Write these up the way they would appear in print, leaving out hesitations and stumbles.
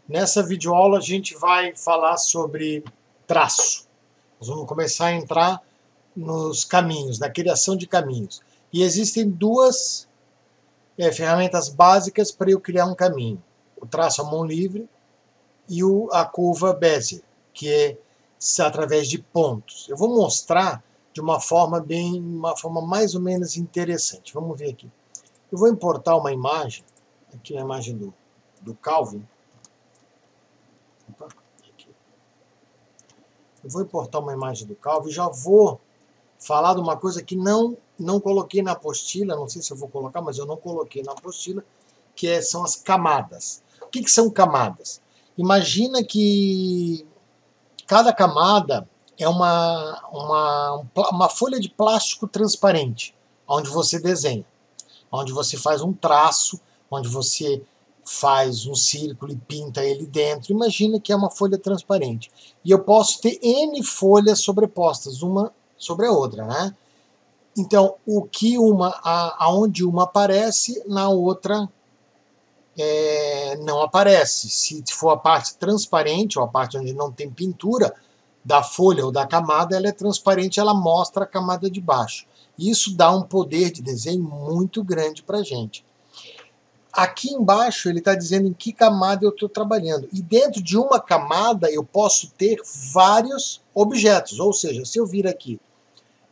Nessa videoaula a gente vai falar sobre traço. Nós vamos começar a entrar nos caminhos, na criação de caminhos. E existem duas ferramentas básicas para eu criar um caminho. O traço à mão livre e a curva Bezier, que é através de pontos. Eu vou mostrar de uma forma mais ou menos interessante. Vamos ver aqui. Eu vou importar uma imagem, aqui a imagem do Calvin. Eu vou importar uma imagem do Calvin e já vou falar de uma coisa que não coloquei na apostila, não sei se eu vou colocar, mas eu não coloquei na apostila, que são as camadas. O que são camadas? Imagina que cada camada é uma folha de plástico transparente, onde você desenha, onde você faz um traço, onde você faz um círculo e pinta ele dentro. Imagina que é uma folha transparente. E eu posso ter N folhas sobrepostas, uma sobre a outra, né? Então, aonde uma aparece, na outra não aparece. Se for a parte transparente, ou a parte onde não tem pintura da folha ou da camada, ela é transparente, ela mostra a camada de baixo. Isso dá um poder de desenho muito grande para a gente. Aqui embaixo ele está dizendo em que camada eu estou trabalhando. E dentro de uma camada eu posso ter vários objetos. Ou seja, se eu vir aqui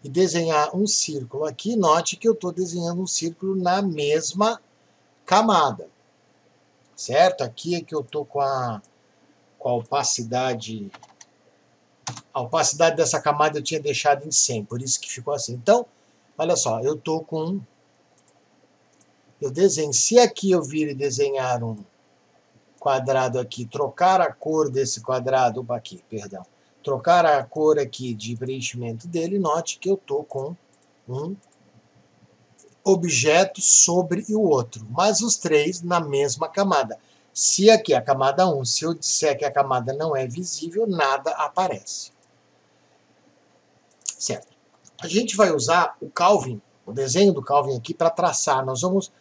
e desenhar um círculo aqui, note que eu estou desenhando um círculo na mesma camada. Certo? Aqui é que eu estou com a opacidade. A opacidade dessa camada eu tinha deixado em 100, por isso que ficou assim. Então, olha só, eu estou com... Eu desenho, se aqui eu vir e desenhar um quadrado aqui, trocar a cor desse quadrado, aqui, perdão, trocar a cor aqui de preenchimento dele, note que eu estou com um objeto sobre o outro, mas os três na mesma camada. Se aqui é a camada 1, se eu disser que a camada não é visível, nada aparece. Certo. A gente vai usar o Calvin, o desenho do Calvin aqui, para traçar. Nós vamos...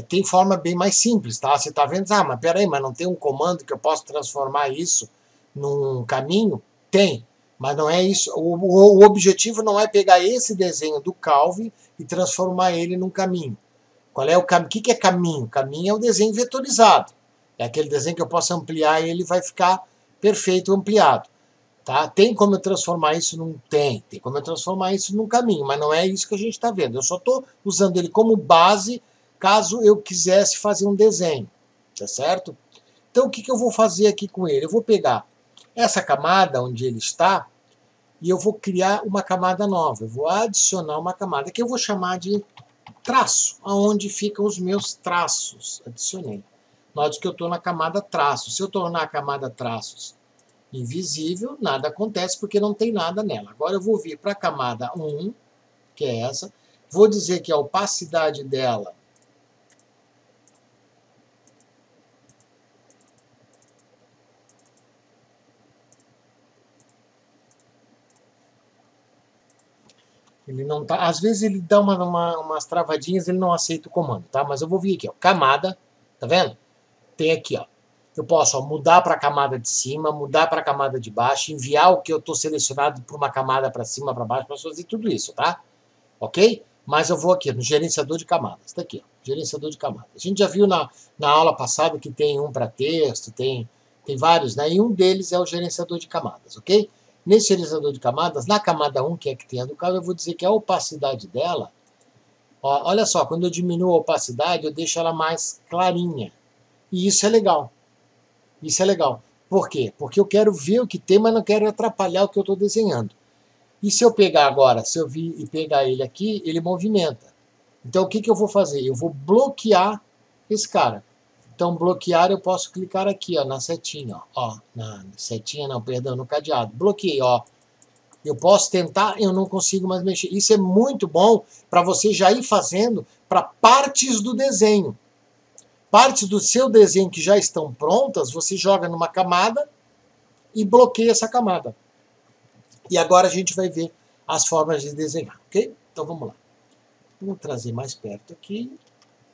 tem forma bem mais simples, tá? Você está vendo, mas peraí, mas não tem um comando que eu posso transformar isso num caminho? Tem, mas não é isso. O objetivo não é pegar esse desenho do Calvin e transformar ele num caminho. Qual é o caminho? O que é caminho? Caminho é o desenho vetorizado. É aquele desenho que eu posso ampliar e ele vai ficar perfeito ampliado. Tá? Tem como eu transformar isso num... Tem como eu transformar isso num caminho, mas não é isso que a gente está vendo. Eu só estou usando ele como base caso eu quisesse fazer um desenho, tá certo? Então, o que eu vou fazer aqui com ele? Eu vou pegar essa camada onde ele está e eu vou criar uma camada nova. Eu vou adicionar uma camada que eu vou chamar de traço, aonde ficam os meus traços. Adicionei. Note que eu estou na camada traços. Se eu tornar a camada traços invisível, nada acontece porque não tem nada nela. Agora eu vou vir para a camada 1, que é essa. Vou dizer que a opacidade dela ele não tá, às vezes ele dá umas travadinhas, ele não aceita o comando, tá? Mas eu vou vir aqui, ó, camada, tá vendo? Tem aqui, ó. Eu posso mudar para a camada de cima, mudar para a camada de baixo, enviar o que eu estou selecionado para uma camada para cima, para baixo, para fazer tudo isso, tá? Ok? Mas eu vou aqui no gerenciador de camadas. Está aqui, ó, gerenciador de camadas. A gente já viu na aula passada que tem um para texto, tem vários, né? E um deles é o gerenciador de camadas, ok? Nesse gerenciador de camadas, na camada 1, que é que tem a do carro, eu vou dizer que a opacidade dela, ó, olha só, quando eu diminuo a opacidade, eu deixo ela mais clarinha. E isso é legal. Isso é legal. Por quê? Porque eu quero ver o que tem, mas não quero atrapalhar o que eu estou desenhando. E se eu pegar agora, se eu vir e pegar ele aqui, ele movimenta. Então o que eu vou fazer? Eu vou bloquear esse cara. Então bloquear eu posso clicar aqui, ó, na setinha, ó, na setinha não, perdão, no cadeado. Bloqueei, ó. Eu posso tentar, eu não consigo mais mexer. Isso é muito bom para você já ir fazendo para partes do desenho. Partes do seu desenho que já estão prontas, você joga numa camada e bloqueia essa camada. E agora a gente vai ver as formas de desenhar, ok? Então vamos lá. Vou trazer mais perto aqui.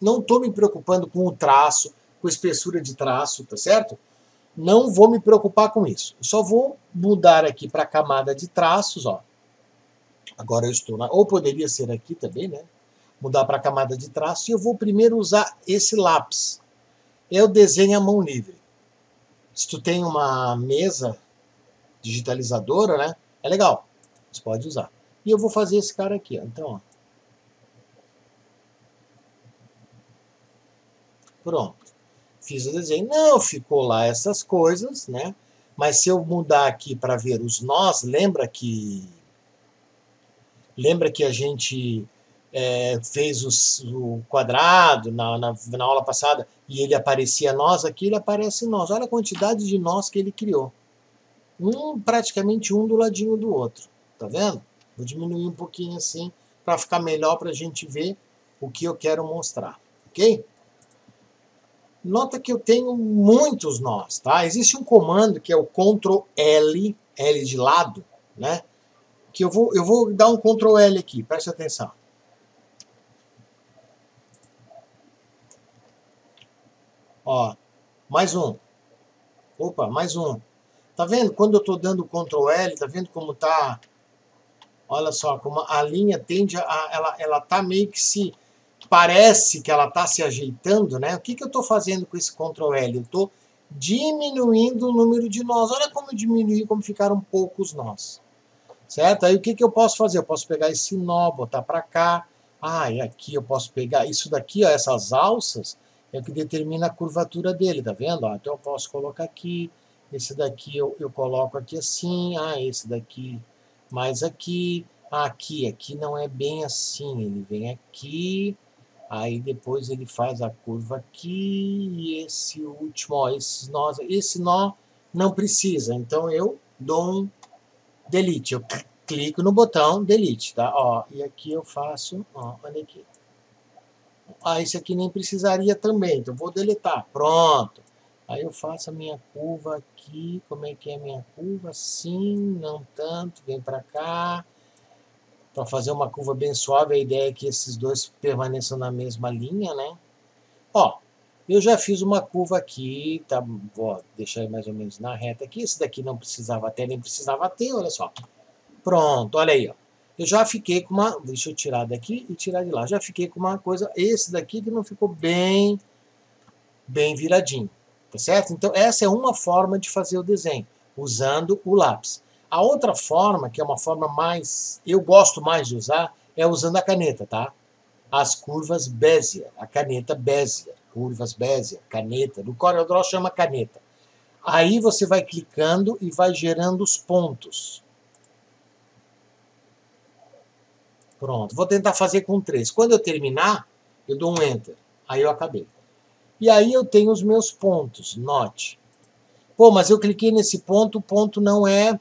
Não estou me preocupando com o traço. com espessura de traço, tá certo? Não vou me preocupar com isso. Eu só vou mudar aqui para a camada de traços, ó. Agora eu estou na... Ou poderia ser aqui também, né? Mudar para a camada de traço. E eu vou primeiro usar esse lápis. Eu desenho à mão livre. Se tu tem uma mesa digitalizadora, né? É legal. Você pode usar. E eu vou fazer esse cara aqui, ó. Então, ó. Pronto. Fiz o desenho. Não ficou lá essas coisas, né? Mas se eu mudar aqui para ver os nós, lembra que a gente fez o quadrado na aula passada e ele aparecia nós, aqui ele aparece nós. Olha a quantidade de nós que ele criou. Praticamente um do ladinho do outro. Tá vendo? Vou diminuir um pouquinho assim para ficar melhor para a gente ver o que eu quero mostrar. Ok? Nota que eu tenho muitos nós, tá? Existe um comando que é o Ctrl L, L de lado, né? Que eu vou dar um Ctrl L aqui, preste atenção. Ó, mais um. Opa, mais um. Tá vendo? Quando eu tô dando Ctrl L, tá vendo como tá? Olha só, como a linha tende a... Ela tá meio que se... Parece que ela tá se ajeitando, né? O que eu tô fazendo com esse Ctrl L? Eu tô diminuindo o número de nós. Olha como eu diminui, como ficaram poucos nós. Certo? Aí o que eu posso fazer? Eu posso pegar esse nó, botar para cá. Ah, e aqui eu posso pegar isso daqui, ó, essas alças, é o que determina a curvatura dele, tá vendo? Ó, então eu posso colocar aqui, esse daqui eu coloco aqui assim, esse daqui mais aqui, aqui não é bem assim, ele vem aqui, aí depois ele faz a curva aqui, e esse último, ó, esse nó não precisa, então eu dou um delete, eu clico no botão delete, tá? Ó, e aqui eu faço, ó, olha aqui. Esse aqui nem precisaria também, então vou deletar, pronto. Aí eu faço a minha curva aqui, como é que é a minha curva? Assim, não tanto, vem para cá. Para fazer uma curva bem suave, a ideia é que esses dois permaneçam na mesma linha, né? Ó, eu já fiz uma curva aqui, tá? Vou deixar mais ou menos na reta aqui. Esse daqui não precisava ter, nem precisava ter, olha só. Pronto, olha aí, ó. Eu já fiquei com uma... Deixa eu tirar daqui e tirar de lá. Já fiquei com uma coisa... Esse daqui que não ficou bem viradinho, tá certo? Então, essa é uma forma de fazer o desenho, usando o lápis. A outra forma, que é uma forma mais... Eu gosto mais de usar, é usando a caneta, tá? As curvas Bezier, a caneta Bezier, curvas Bezier, caneta. No CorelDRAW chama caneta. Aí você vai clicando e vai gerando os pontos. Pronto, vou tentar fazer com 3. Quando eu terminar, eu dou um Enter. Aí eu acabei. E aí eu tenho os meus pontos, note. Pô, mas eu cliquei nesse ponto, o ponto não é...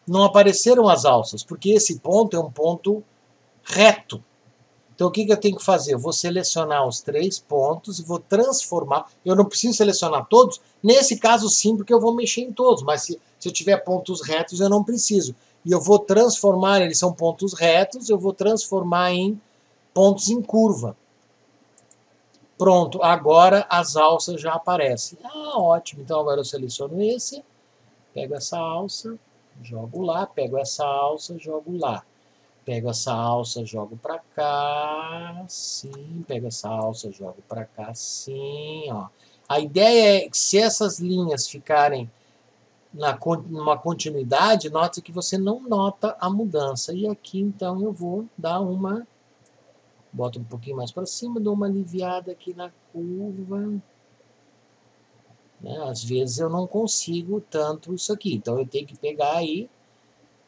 Não apareceram as alças, porque esse ponto é um ponto reto. Então o que eu tenho que fazer? Eu vou selecionar os 3 pontos e vou transformar. Eu não preciso selecionar todos. Nesse caso sim, porque eu vou mexer em todos. Mas se eu tiver pontos retos, eu não preciso. E eu vou transformar, eles são pontos retos, eu vou transformar em pontos em curva. Pronto, agora as alças já aparecem. Ah, ótimo. Então agora eu seleciono esse, pego essa alça, jogo lá, pego essa alça, jogo lá. Pego essa alça, jogo para cá, sim. Pego essa alça, jogo para cá, sim. Ó. A ideia é que se essas linhas ficarem numa continuidade, note que você não nota a mudança. E aqui, então, eu vou dar uma... Boto um pouquinho mais para cima, dou uma aliviada aqui na curva. Né? Às vezes eu não consigo tanto isso aqui. Então, eu tenho que pegar aí,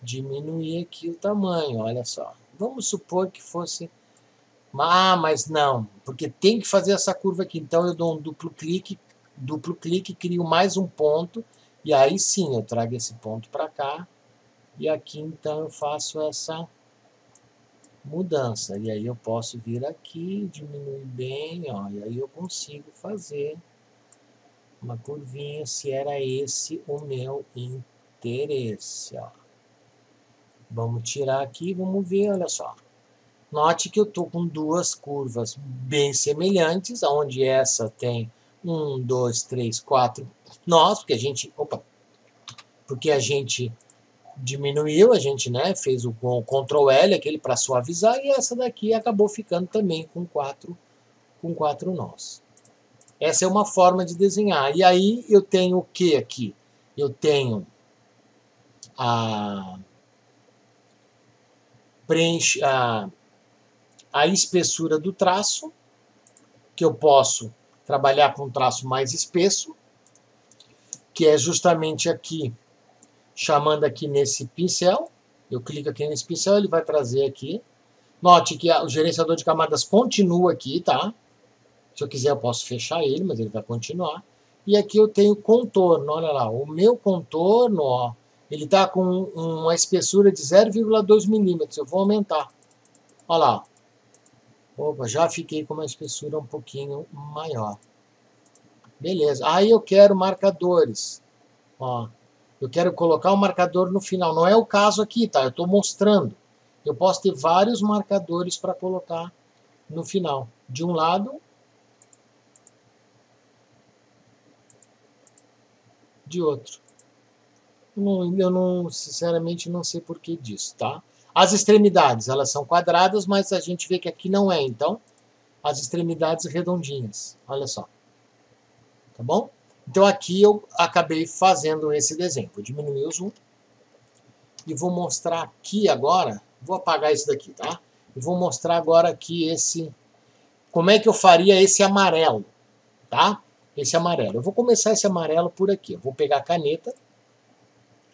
diminuir aqui o tamanho, olha só. Vamos supor que fosse... Ah, mas não, porque tem que fazer essa curva aqui. Então, eu dou um duplo clique, crio mais um ponto, e aí sim, eu trago esse ponto para cá, e aqui, então, eu faço essa mudança. E aí eu posso vir aqui, diminuir bem, ó, e aí eu consigo fazer uma curvinha, se era esse o meu interesse, ó. Vamos tirar aqui, vamos ver, olha só. Note que eu estou com duas curvas bem semelhantes, onde essa tem 1, 2, 3, 4 nós, porque a gente, porque a gente diminuiu, a gente, né, fez o Ctrl L, aquele para suavizar, e essa daqui acabou ficando também com quatro nós. Essa é uma forma de desenhar. E aí eu tenho o que aqui? Eu tenho a espessura do traço, que eu posso trabalhar com um traço mais espesso, que é justamente aqui, chamando aqui nesse pincel. Eu clico aqui nesse pincel, ele vai trazer aqui. Note que o gerenciador de camadas continua aqui, tá? Se eu quiser eu posso fechar ele, mas ele vai continuar. E aqui eu tenho contorno, olha lá. O meu contorno, ó, ele está com uma espessura de 0,2 milímetros. Eu vou aumentar. Olha lá. Opa, já fiquei com uma espessura um pouquinho maior. Beleza. Aí eu quero marcadores. Ó, eu quero colocar o marcador no final. Não é o caso aqui, tá? Eu estou mostrando. Eu posso ter vários marcadores para colocar no final. De um lado, de outro. Eu não, sinceramente, não sei por que disso, tá? As extremidades, elas são quadradas, mas a gente vê que aqui não é. Então, as extremidades redondinhas. Olha só. Tá bom? Então, aqui eu acabei fazendo esse desenho. Vou diminuir o zoom. E vou mostrar aqui agora. Vou apagar isso daqui, tá? E vou mostrar agora aqui esse... Como é que eu faria esse amarelo, tá? Esse amarelo. Eu vou começar esse amarelo por aqui. Eu vou pegar a caneta.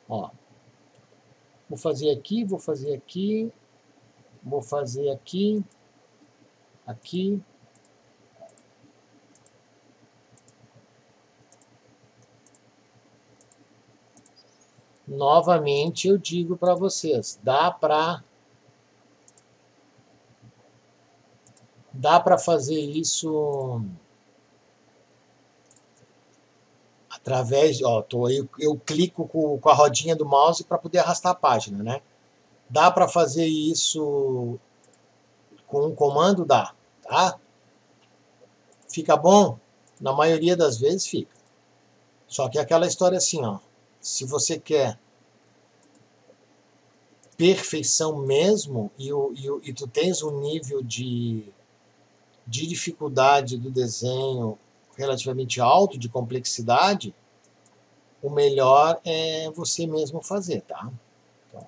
Ó. Vou fazer aqui, vou fazer aqui. Vou fazer aqui. Aqui. Novamente eu digo para vocês, dá para fazer isso através, ó, eu clico com a rodinha do mouse para poder arrastar a página, né? Dá para fazer isso com um comando? Dá, tá? Fica bom? Na maioria das vezes fica. Só que é aquela história assim, ó, se você quer perfeição mesmo e tu tens um nível de dificuldade do desenho relativamente alto, de complexidade, o melhor é você mesmo fazer, tá? Então,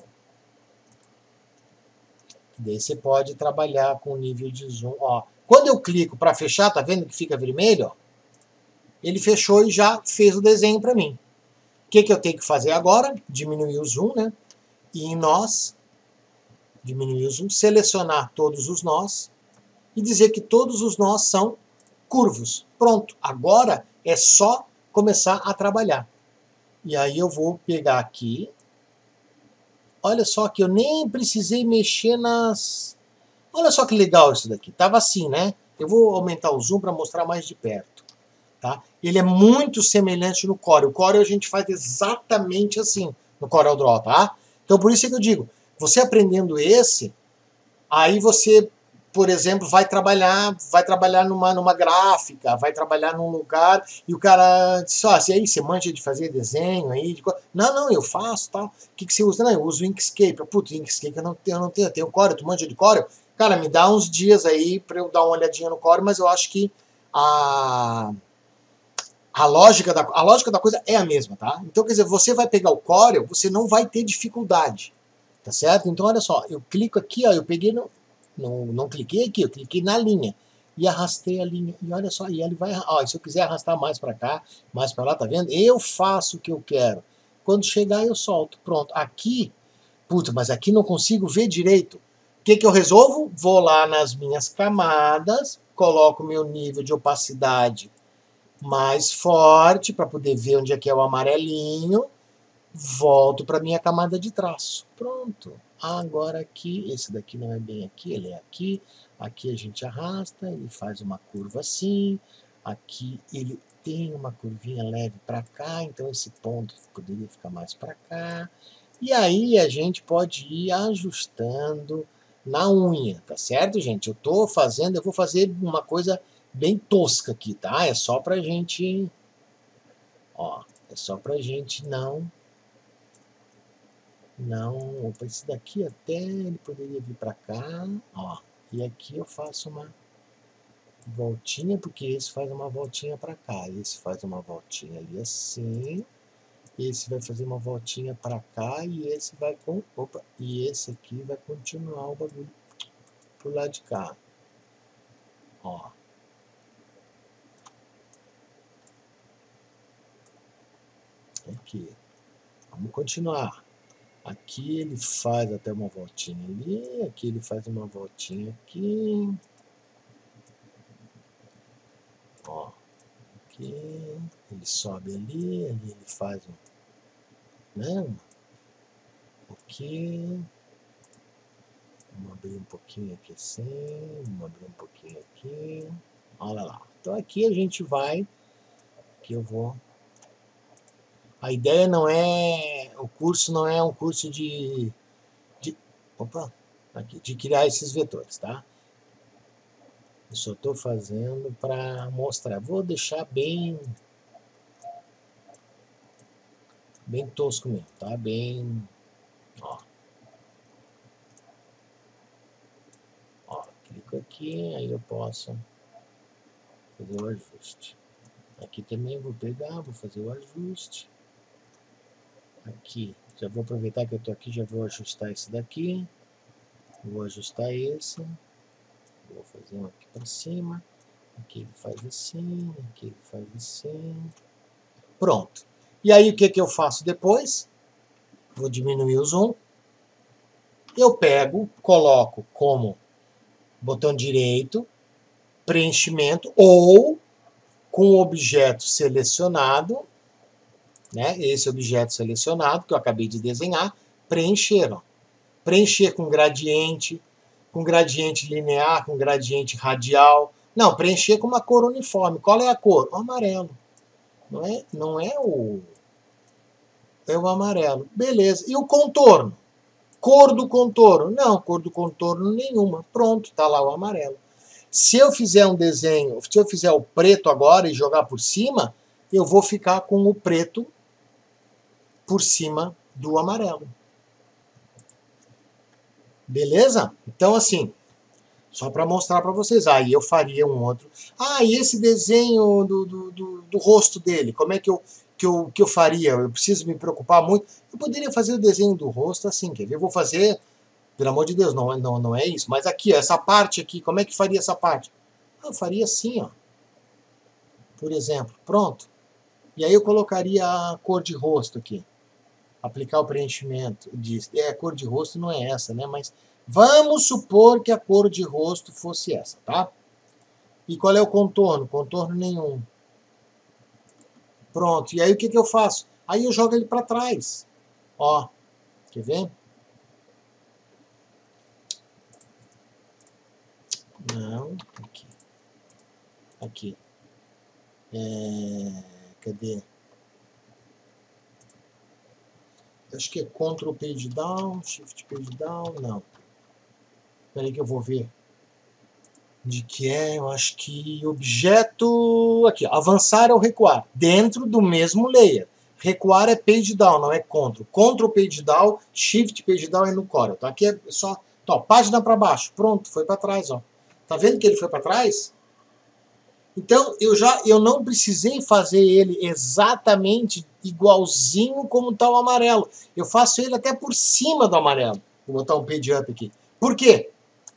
daí você pode trabalhar com nível de zoom. Ó, quando eu clico para fechar, tá vendo que fica vermelho? Ó? Ele fechou e já fez o desenho para mim. O que eu tenho que fazer agora? Diminuir o zoom, né? E em nós, diminuir o zoom, selecionar todos os nós e dizer que todos os nós são curvos. Pronto, agora é só começar a trabalhar. E aí eu vou pegar aqui. Olha só que eu nem precisei mexer nas... Olha só que legal isso daqui. Tava assim, né? Eu vou aumentar o zoom para mostrar mais de perto. Tá? Ele é muito semelhante no Corel. O Corel a gente faz exatamente assim no CorelDRAW, tá? Então por isso que eu digo, você aprendendo esse, aí você, por exemplo, vai trabalhar numa gráfica, vai trabalhar num lugar, e o cara diz, ó, e aí, você manja de fazer desenho aí? Não, eu faço, tal. O que você usa? Não, eu uso o Inkscape. Putz, Inkscape eu não tenho, eu tenho Corel, tu manja de Corel? Cara, me dá uns dias aí pra eu dar uma olhadinha no Corel, mas eu acho que a lógica da coisa é a mesma, tá? Então, quer dizer, você vai pegar o Corel, você não vai ter dificuldade, tá certo? Então, olha só, eu clico aqui, ó, eu peguei não cliquei aqui, eu cliquei na linha e arrastei a linha. E olha só, e ele vai, ó, se eu quiser arrastar mais para cá, mais para lá, tá vendo? Eu faço o que eu quero. Quando chegar, eu solto. Pronto. Aqui, puta, mas aqui não consigo ver direito. O que eu resolvo? Vou lá nas minhas camadas, coloco meu nível de opacidade mais forte para poder ver onde é que é o amarelinho, volto para minha camada de traço. Pronto. Agora aqui, esse daqui não é bem aqui, ele é aqui. Aqui a gente arrasta, ele faz uma curva assim. Aqui ele tem uma curvinha leve para cá, então esse ponto poderia ficar mais para cá. E aí a gente pode ir ajustando na unha, tá certo, gente? Eu vou fazer uma coisa bem tosca aqui, tá? É só pra gente, ó, é só pra gente não, opa, esse daqui até ele poderia vir pra cá, ó, e aqui eu faço uma voltinha, porque esse faz uma voltinha pra cá, esse faz uma voltinha ali assim, esse vai fazer uma voltinha pra cá e esse vai com, opa, e esse aqui vai continuar o bagulho pro lado de cá, ó. Aqui, vamos continuar. Aqui ele faz até uma voltinha ali, aqui ele faz uma voltinha aqui. Ó, aqui ele sobe ali ele faz um, né? Aqui. Vamos abrir um pouquinho aqui assim, vamos abrir um pouquinho aqui. Olha lá. Então aqui a gente vai, aqui eu vou. A ideia não é, o curso não é um curso opa, aqui, de criar esses vetores, tá? Eu só estou fazendo para mostrar. Vou deixar bem tosco mesmo, tá? Bem, ó. Ó, clico aqui, aí eu posso fazer o ajuste. Aqui também vou pegar, vou fazer o ajuste. Aqui, já vou aproveitar que eu estou aqui, já vou ajustar esse daqui. Vou ajustar esse. Vou fazer um aqui para cima. Aqui ele faz assim, aqui ele faz assim. Pronto. E aí o que eu faço depois? Vou diminuir o zoom. Eu pego, coloco como botão direito, preenchimento, ou com o objeto selecionado, né? Esse objeto selecionado que eu acabei de desenhar, preencher. Ó. Preencher com gradiente linear, com gradiente radial. Não, preencher com uma cor uniforme. Qual é a cor? O amarelo. Não é o... É o amarelo. Beleza. E o contorno? Cor do contorno? Não, cor do contorno nenhuma. Pronto, tá lá o amarelo. Se eu fizer um desenho, se eu fizer o preto agora e jogar por cima, eu vou ficar com o preto por cima do amarelo. Beleza? Então, assim, só para mostrar para vocês. Aí eu faria um outro. Ah, e esse desenho do rosto dele, como é que eu faria? Eu preciso me preocupar muito. Eu poderia fazer o desenho do rosto assim, quer ver? Eu vou fazer, pelo amor de Deus, não é isso. Mas aqui, ó, essa parte aqui, como é que faria essa parte? Eu faria assim, ó. Por exemplo, pronto. E aí eu colocaria a cor de rosto aqui. Aplicar o preenchimento. A cor de rosto não é essa, né? Mas vamos supor que a cor de rosto fosse essa, tá? E qual é o contorno? Contorno nenhum. Pronto. E aí o que eu faço? Aí eu jogo ele para trás. Ó. Quer ver? Não. Aqui. Aqui. Cadê? Acho que é Ctrl Page Down, Shift Page Down. Não. Espera aí que eu vou ver. De que é, eu acho que objeto, aqui, avançar ou recuar, dentro do mesmo layer. Recuar é page down, não é Ctrl. Ctrl page down, Shift page down é no Corel. Tá? Aqui é só, ó, página para baixo, pronto, foi para trás, ó. Tá vendo que ele foi para trás? Então eu não precisei fazer ele exatamente igualzinho como tá o amarelo. Eu faço ele até por cima do amarelo. Vou botar um page up aqui. Por quê?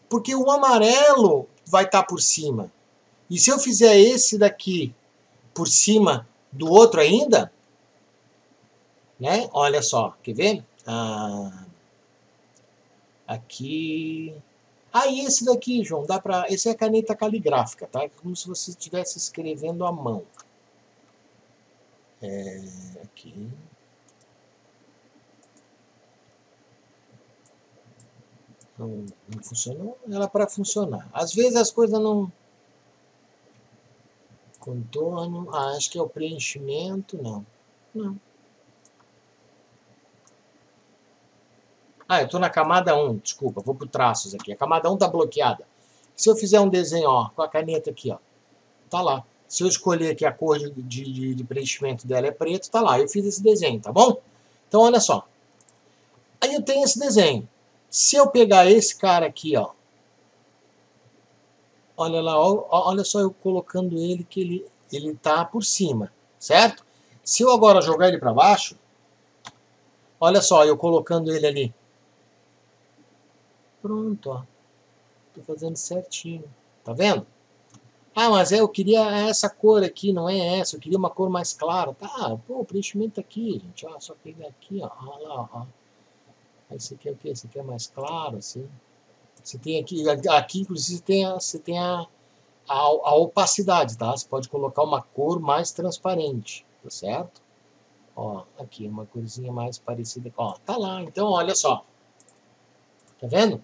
Porque o amarelo vai estar por cima. E se eu fizer esse daqui por cima do outro ainda, né? Olha só, quer ver? Aqui. E esse daqui, João, dá para. Esse é a caneta caligráfica, tá? Como se você estivesse escrevendo à mão. Aqui. Não funcionou? Ela para funcionar. Às vezes as coisas não. Contorno. Acho que é o preenchimento. Não. Eu estou na camada 1, desculpa, vou para traços aqui. A camada 1 está bloqueada. Se eu fizer um desenho, ó, com a caneta aqui, ó, tá lá. Se eu escolher que a cor de preenchimento dela é preto, tá lá. Eu fiz esse desenho, tá bom? Então, olha só. Aí eu tenho esse desenho. Se eu pegar esse cara aqui, ó. Olha lá, olha só eu colocando ele, que ele tá por cima, certo? Se eu agora jogar ele para baixo, olha só, eu colocando ele ali. Pronto, ó. Tô fazendo certinho. Tá vendo? Ah, mas eu queria essa cor aqui, não é essa. Eu queria uma cor mais clara. Tá, pô, o preenchimento tá aqui, gente. Ó, só pegar aqui, ó. Olha lá, ó. Esse aqui é o quê? Esse aqui é mais claro, assim. Você tem aqui inclusive, você tem a opacidade, tá? Você pode colocar uma cor mais transparente, tá certo? Ó, aqui, uma corzinha mais parecida. Ó, tá lá. Então, olha só. Tá vendo?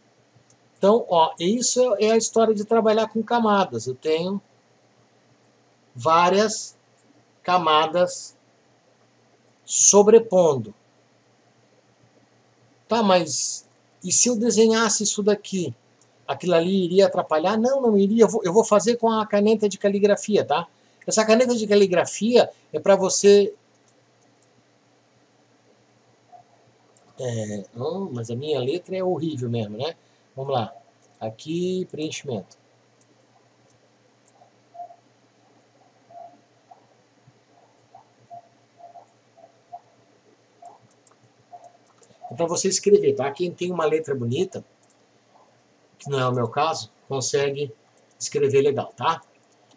Então, ó, isso é a história de trabalhar com camadas. Eu tenho várias camadas sobrepondo. Tá, mas e se eu desenhasse isso daqui? Aquilo ali iria atrapalhar? Não, não iria. Eu vou fazer com a caneta de caligrafia, tá? Essa caneta de caligrafia é para você... Não, mas a minha letra é horrível mesmo, né? Vamos lá. Aqui, preenchimento. É para você escrever, tá? Quem tem uma letra bonita, que não é o meu caso, consegue escrever legal, tá?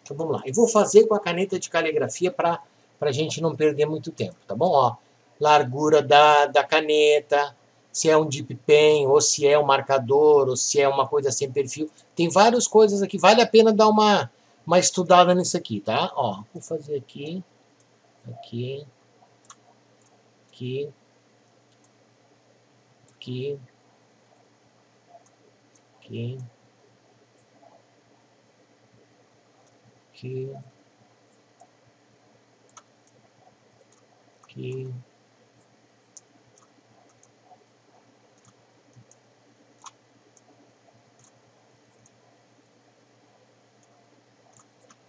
Então vamos lá. Eu vou fazer com a caneta de caligrafia para a gente não perder muito tempo, tá bom? Ó, largura da caneta, se é um dip pen, ou se é um marcador, ou se é uma coisa sem perfil. Tem várias coisas aqui, vale a pena dar uma estudada nisso aqui, tá? Ó, vou fazer aqui, aqui, aqui, aqui, aqui, aqui, aqui.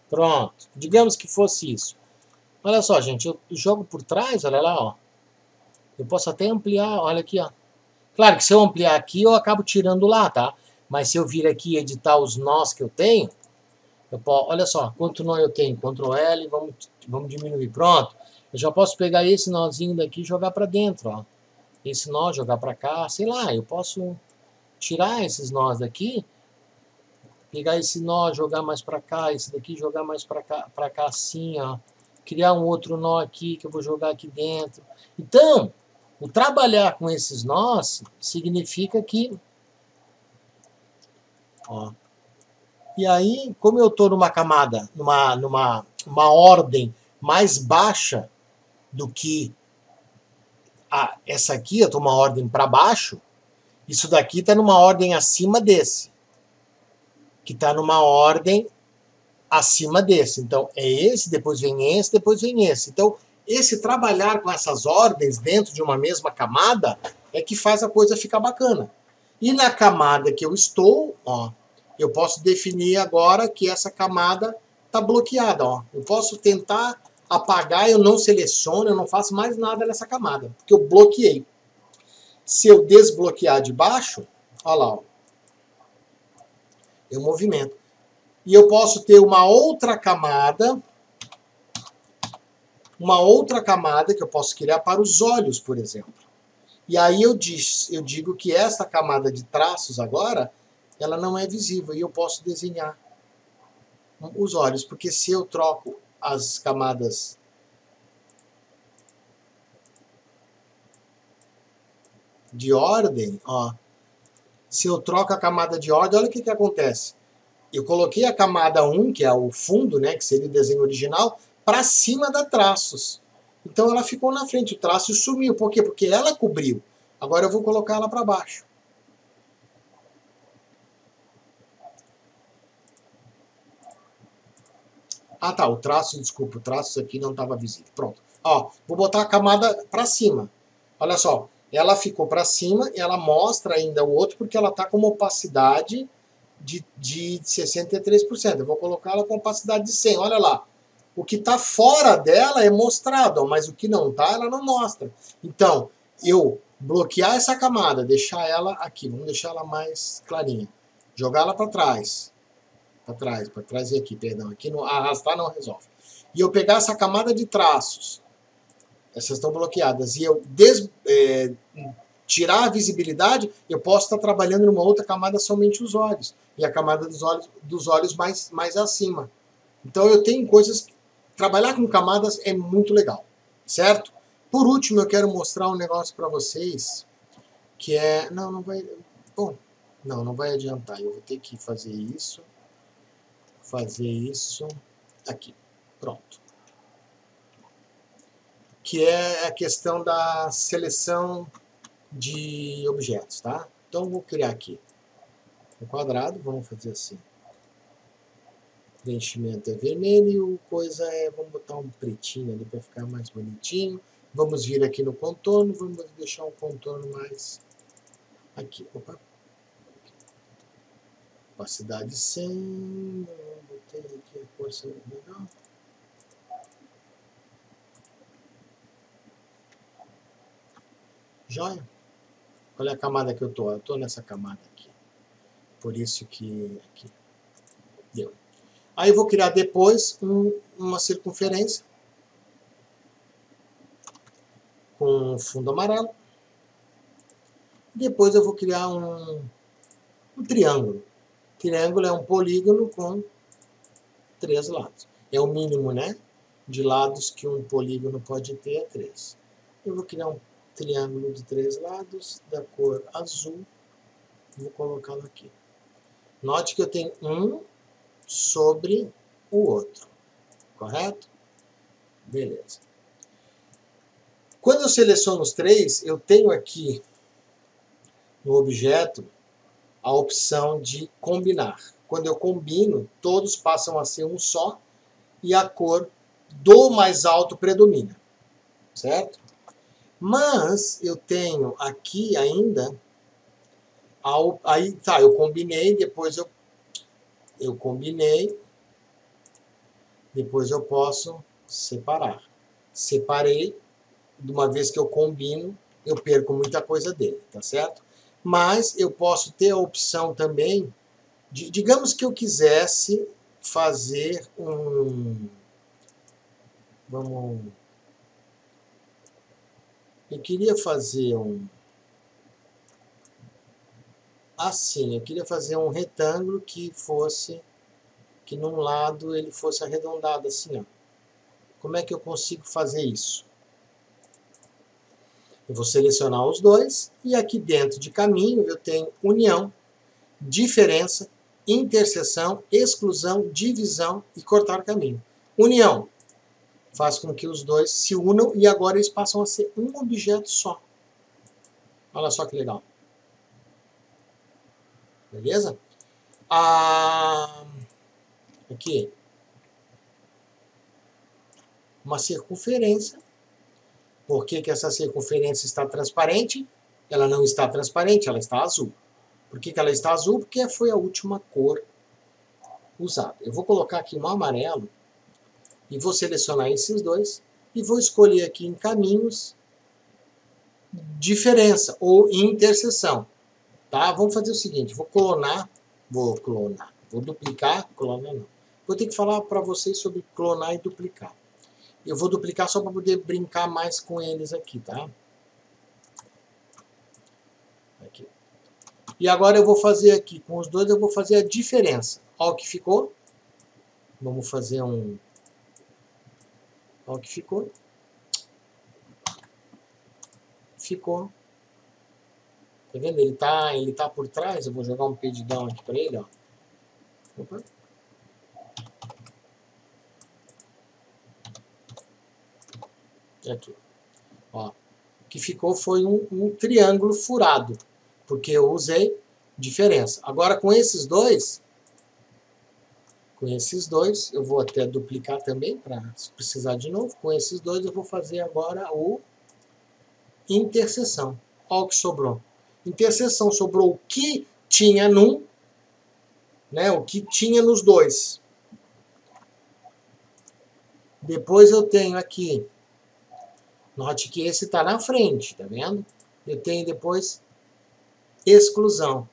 Pronto, digamos que fosse isso. Olha só, gente, eu jogo por trás, olha lá, ó. Eu posso até ampliar, olha aqui, ó. Claro que se eu ampliar aqui, eu acabo tirando lá, tá? Mas se eu vir aqui e editar os nós que eu tenho, olha só, quanto nó eu tenho? Ctrl L, vamos diminuir. Pronto. Eu já posso pegar esse nozinho daqui e jogar para dentro, ó. Esse nó, jogar para cá, sei lá, eu posso tirar esses nós daqui, pegar esse nó, jogar mais para cá, esse daqui jogar mais para cá assim, ó. Criar um outro nó aqui que eu vou jogar aqui dentro. Então, o trabalhar com esses nós significa que... Ó, e aí, como eu estou numa camada, uma ordem mais baixa do que essa aqui, eu estou numa ordem para baixo, isso daqui está numa ordem acima desse, que está numa ordem acima desse. Então, é esse, depois vem esse, depois vem esse. Então, esse trabalhar com essas ordens dentro de uma mesma camada é que faz a coisa ficar bacana. E na camada que eu estou, ó, eu posso definir agora que essa camada está bloqueada. Ó. Eu posso tentar apagar, eu não seleciono, eu não faço mais nada nessa camada, porque eu bloqueei. Se eu desbloquear de baixo, olha lá, ó, eu movimento. E eu posso ter uma outra camada que eu posso criar para os olhos, por exemplo. E aí eu digo que essa camada de traços agora, ela não é visível e eu posso desenhar os olhos, porque se eu troco as camadas de ordem, ó, se eu troco a camada de ordem, olha o que acontece. Eu coloquei a camada 1, que é o fundo, né, que seria o desenho original, para cima da traços. Então ela ficou na frente, o traço sumiu. Por quê? Porque ela cobriu. Agora eu vou colocar ela para baixo. Ah, tá, desculpa, o traço aqui não estava visível. Pronto. Ó, vou botar a camada para cima. Olha só, ela ficou para cima, ela mostra ainda o outro porque ela está com uma opacidade de 63%. Eu vou colocar ela com opacidade de 100. Olha lá. O que está fora dela é mostrado, mas o que não está, ela não mostra. Então, eu bloquear essa camada, deixar ela aqui, vamos deixar ela mais clarinha. Jogar ela para trás. Para trás e aqui, perdão. Aqui no arrastar não resolve. E eu pegar essa camada de traços, essas estão bloqueadas, e eu tirar a visibilidade, eu posso estar trabalhando numa outra camada somente os olhos. E a camada dos olhos mais acima. Então eu tenho coisas... Trabalhar com camadas é muito legal, certo? Por último, eu quero mostrar um negócio para vocês, que é... Não vai... Bom, não vai adiantar. Eu vou ter que fazer isso. Aqui. Pronto. Que é a questão da seleção de objetos, tá? Então, vou criar aqui um quadrado, vamos fazer assim. Preenchimento é vermelho, coisa é... Vamos botar um pretinho ali para ficar mais bonitinho. Vamos vir aqui no contorno, vamos deixar o contorno mais... Aqui, opa. Opacidade 100, botei aqui a cor legal. Joia? Qual é a camada que eu tô? Eu tô nessa camada aqui. Por isso que aqui. Deu. Aí eu vou criar depois uma circunferência com fundo amarelo. Depois eu vou criar um triângulo. Triângulo é um polígono com 3 lados. É o mínimo, né? De lados que um polígono pode ter é 3. Eu vou criar um triângulo de 3 lados da cor azul. Vou colocá-lo aqui. Note que eu tenho um sobre o outro. Correto? Beleza. Quando eu seleciono os 3, eu tenho aqui no objeto a opção de combinar. Quando eu combino, todos passam a ser um só e a cor do mais alto predomina. Certo? Mas eu tenho aqui ainda... Aí tá, eu combinei, depois eu combinei, depois eu posso separar. Separei, de uma vez que eu combino, eu perco muita coisa dele, tá certo? Mas eu posso ter a opção também, digamos que eu quisesse fazer eu queria fazer assim, eu queria fazer um retângulo que num lado ele fosse arredondado assim, ó. Como é que eu consigo fazer isso? Eu vou selecionar os dois e aqui dentro de caminho eu tenho união, diferença, interseção, exclusão, divisão e cortar caminho. União faz com que os dois se unam e agora eles passam a ser um objeto só. Olha só que legal. Beleza? Aqui. Uma circunferência. Por que essa circunferência está transparente? Ela não está transparente, ela está azul. Por que ela está azul? Porque foi a última cor usada. Eu vou colocar aqui um amarelo e vou selecionar esses dois e vou escolher aqui em caminhos diferença ou interseção. Tá? Vamos fazer o seguinte, vou duplicar, clonar não. Vou ter que falar para vocês sobre clonar e duplicar. Eu vou duplicar só para poder brincar mais com eles aqui, tá? Aqui. E agora eu vou fazer aqui, com os dois eu vou fazer a diferença. Olha o que ficou. Vamos fazer Olha o que ficou. Ficou. Tá vendo? Ele tá por trás. Eu vou jogar um pedidão aqui para ele, ó. Opa. Aqui. Ó. O que ficou foi um triângulo furado, porque eu usei diferença. Agora com esses dois, eu vou até duplicar também, para se precisar de novo. Com esses dois eu vou fazer agora o interseção. Olha o que sobrou. Interseção sobrou o que tinha num né, o que tinha nos dois. Depois eu tenho aqui, note que esse está na frente, tá vendo? Eu tenho depois exclusão.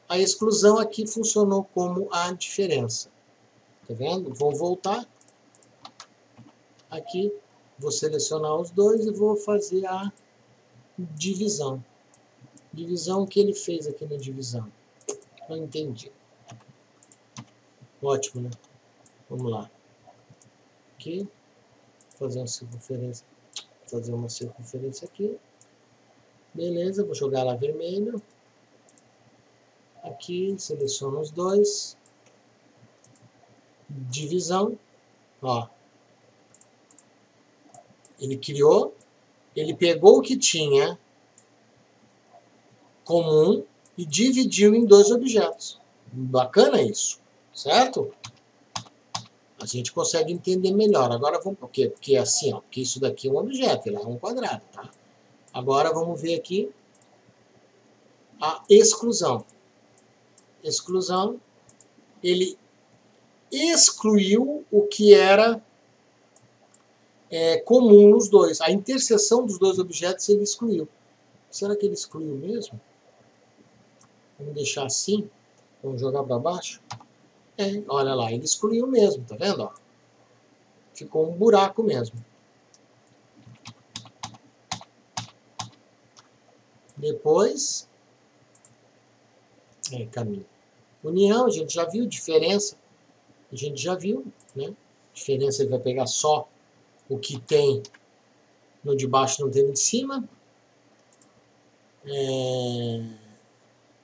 A exclusão aqui funcionou como a diferença. Tá vendo? Vou voltar aqui, vou selecionar os dois e vou fazer a divisão. Divisão, o que ele fez aqui na divisão? Não entendi. Ótimo, né? Vamos lá. Aqui, fazer uma circunferência aqui. Beleza, vou jogar lá vermelho. Aqui, seleciono os dois. Divisão. Ó. Ele criou, ele pegou o que tinha comum e dividiu em dois objetos. Bacana isso, certo? A gente consegue entender melhor. Agora vamos... Por quê? Porque assim, ó, porque isso daqui é um objeto, ele é um quadrado, tá? Agora vamos ver aqui a exclusão. Exclusão, ele excluiu o que era comum nos dois. A interseção dos dois objetos ele excluiu. Será que ele excluiu mesmo? Vamos deixar assim. Vamos jogar para baixo. Olha lá, ele excluiu mesmo, tá vendo? Ó? Ficou um buraco mesmo. Depois, caminho. União, a gente já viu. Diferença, a gente já viu, né? Diferença ele vai pegar só o que tem no de baixo, não tem no de cima. A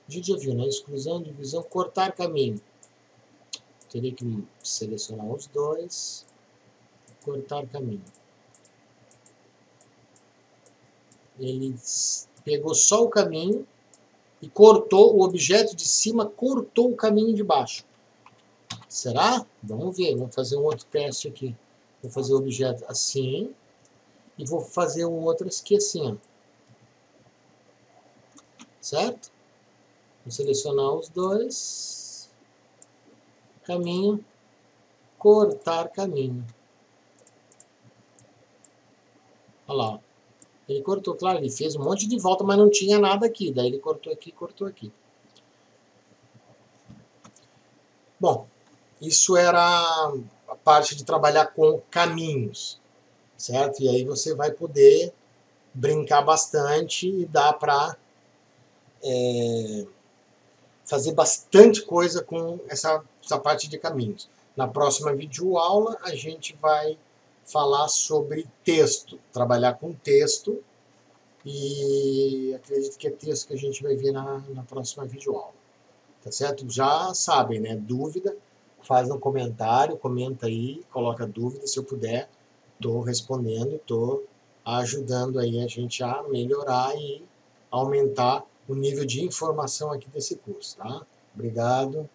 gente já viu, né? Exclusão, divisão, cortar caminho. Teria que selecionar os dois. Cortar caminho. Ele pegou só o caminho e cortou o objeto de cima, cortou o caminho de baixo. Será? Vamos ver, vamos fazer um outro teste aqui. Vou fazer o objeto assim e vou fazer um outro aqui assim, ó. Certo? Vou selecionar os dois. Caminho. Cortar caminho. Olha lá. Ele cortou, claro, ele fez um monte de volta, mas não tinha nada aqui. Daí ele cortou aqui, cortou aqui. Bom, isso era a parte de trabalhar com caminhos, certo? E aí você vai poder brincar bastante e dá para fazer bastante coisa com essa parte de caminhos. Na próxima videoaula a gente vai falar sobre texto, trabalhar com texto, e acredito que é texto que a gente vai ver na próxima videoaula. Tá certo? Já sabem, né? Dúvida, faz um comentário, comenta aí, coloca dúvida, se eu puder, estou respondendo, estou ajudando aí a gente a melhorar e aumentar o nível de informação aqui desse curso, tá? Obrigado.